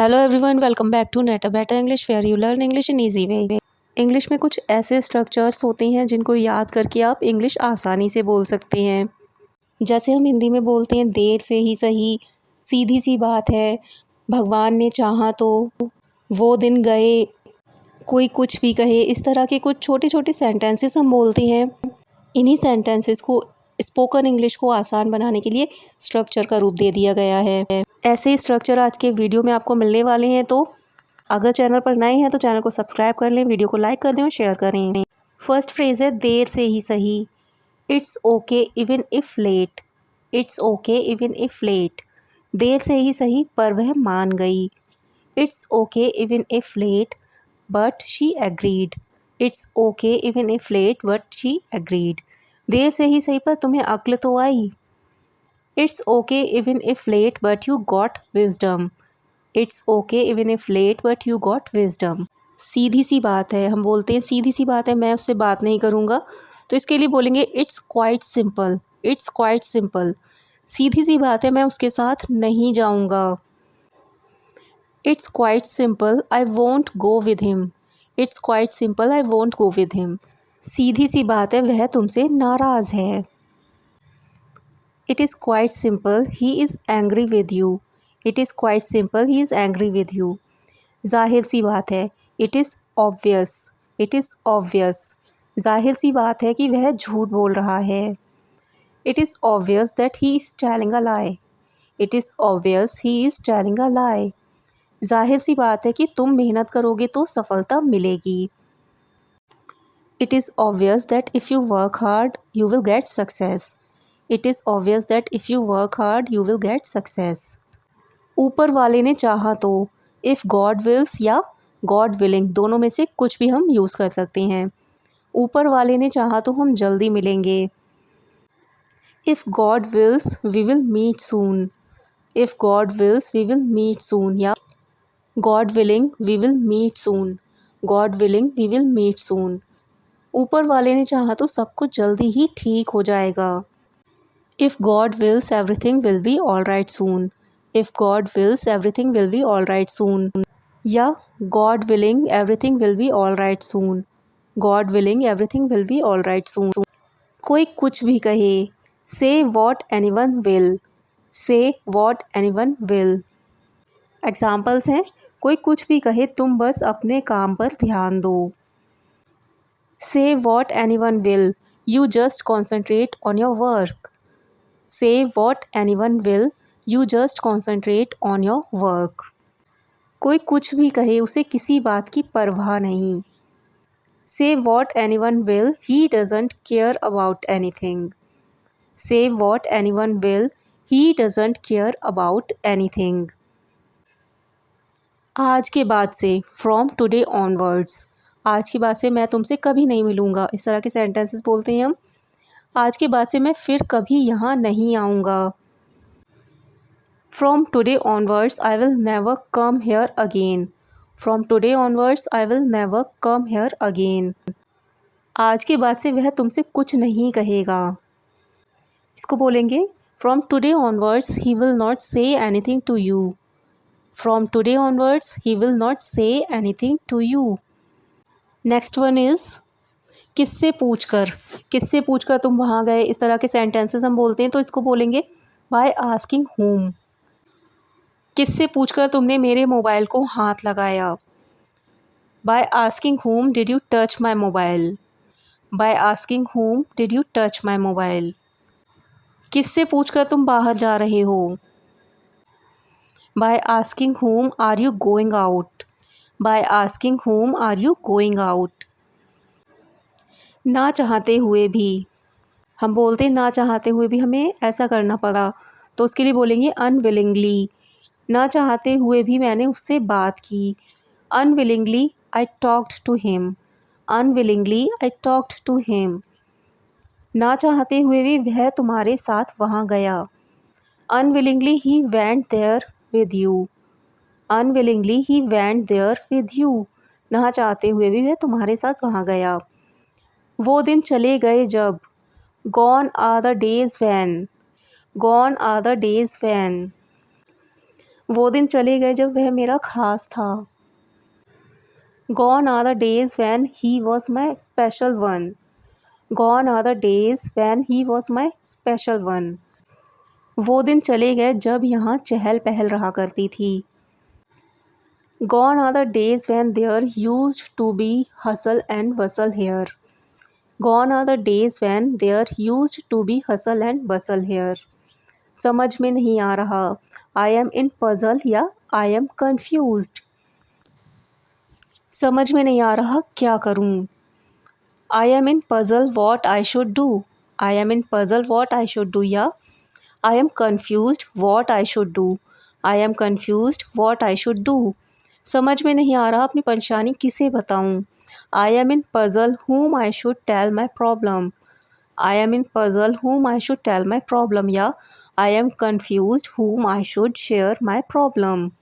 Hello everyone, welcome back to net a better English where you learn English in easy way. English में कुछ ऐसे structures होते हैं जिनको याद करके आप इंग्लिश आसानी से बोल सकते हैं। जैसे हम हिंदी में बोलते हैं देर से ही सही, सीधी सी बात है, भगवान ने चाहा तो, वो दिन गए, कोई कुछ भी कहे। इस तरह के कुछ छोटे छोटे सेंटेंसेस हम बोलते हैं। इन्हीं सेंटेंसेस को स्पोकन इंग्लिश को आसान बनाने के लिए स्ट्रक्चर का रूप दे दिया गया है। ऐसे ही स्ट्रक्चर आज के वीडियो में आपको मिलने वाले हैं, तो अगर चैनल पर नए हैं तो चैनल को सब्सक्राइब कर लें, वीडियो को लाइक कर दें और शेयर करें। फर्स्ट फ्रेज है देर से ही सही। It's okay even if late. It's okay even if late. देर से ही सही पर वह मान गई। It's okay even if late but she agreed. It's okay even if late but she agreed. देर से ही सही पर तुम्हें अक्ल तो आई। It's okay even if late but you got wisdom. It's okay even if late but you got wisdom. सीधी सी बात है, हम बोलते हैं सीधी सी बात है, मैं उससे बात नहीं करूँगा, तो इसके लिए बोलेंगे it's quite simple. It's quite simple, सीधी सी बात है, मैं उसके साथ नहीं जाऊँगा। It's quite simple, I won't go with him. It's quite simple, I won't go with him. सीधी सी बात है, वह तुमसे नाराज़ है। It is quite simple, he is angry with you. It is quite simple, he is angry with you. जाहिर सी बात है, it is obvious. It is obvious, जाहिर सी बात है कि वह झूठ बोल रहा है। It is obvious that he is telling a lie. It is obvious he is telling a lie. जाहिर सी बात है कि तुम मेहनत करोगे तो सफलता मिलेगी। It is obvious that if you work hard you will get success. It is obvious that if you work hard you will get success. ऊपर वाले ने चाहा तो, इफ़ गॉड विल्स या गॉड विलिंग, दोनों में से कुछ भी हम यूज़ कर सकते हैं। ऊपर वाले ने चाहा तो हम जल्दी मिलेंगे। If God wills we will meet soon. If God wills we will meet soon या God willing we will meet soon. God willing we will meet soon. ऊपर वाले ने चाहा तो सब कुछ जल्दी ही ठीक हो जाएगा। If God wills, everything will be all right soon. If God wills, everything will be all right soon. या God willing, everything will be all right soon. God willing, everything will be all right soon. कोई कुछ भी कहे, say what anyone will. Say what anyone will. Examples हैं, कोई कुछ भी कहे तुम बस अपने काम पर ध्यान दो। Say what anyone will, you just concentrate on your work. Say what anyone will, you just concentrate on your work. कोई कुछ भी कहे उसे किसी बात की परवाह नहीं। Say what anyone will, he doesn't care about anything. Say what anyone will, he doesn't care about anything. आज के बाद से, from today onwards, आज के बाद से मैं तुमसे कभी नहीं मिलूँगा। इस तरह के सेंटेंसेस बोलते हैं हम। आज के बाद से मैं फिर कभी यहाँ नहीं आऊँगा। From today onwards, I will never come here again. From today onwards, I will never come here again. आज के बाद से वह तुमसे कुछ नहीं कहेगा। इसको बोलेंगे From today onwards, he will not say anything to you. From today onwards, he will not say anything to you. Next one is किससे पूछकर। किससे पूछकर तुम वहाँ गए, इस तरह के सेंटेंसेस हम बोलते हैं, तो इसको बोलेंगे By asking whom. किससे पूछकर तुमने मेरे मोबाइल को हाथ लगाया। By asking whom did you touch my mobile. By asking whom did you touch my mobile. किससे पूछकर तुम बाहर जा रहे हो। By asking whom are you going out. By asking whom are you going out. ना चाहते हुए भी, हम बोलते हैं ना चाहते हुए भी हमें ऐसा करना पड़ा, तो उसके लिए बोलेंगे अनविलिंगली। ना चाहते हुए भी मैंने उससे बात की। Unwillingly I talked to him. Unwillingly I talked to him. ना चाहते हुए भी वह तुम्हारे साथ वहाँ गया। Unwillingly he went there with you. Unwillingly he went there with you. ना चाहते हुए भी वह तुम्हारे साथ वहाँ गया। वो दिन चले गए जब, Gone are the days when. Gone are the days when. वो दिन चले गए जब वह मेरा खास था। Gone are the days when he was my special one. Gone are the days when he was my special one. वो दिन चले गए जब यहाँ चहल पहल रहा करती थी। Gone are the days when there used to be hustle and bustle here. Gone are the days when there used to be hustle and bustle here. समझ में नहीं आ रहा। I am in puzzle या I am confused. समझ में नहीं आ रहा क्या करूं। I am in puzzle what I should do. I am in puzzle what I should do या I am confused what I should do. I am confused what I should do. समझ में नहीं आ रहा अपनी परेशानी किसे बताऊं। I am in puzzle whom I should tell my problem. I am in puzzle whom I should tell my problem या I am confused whom I should share my problem.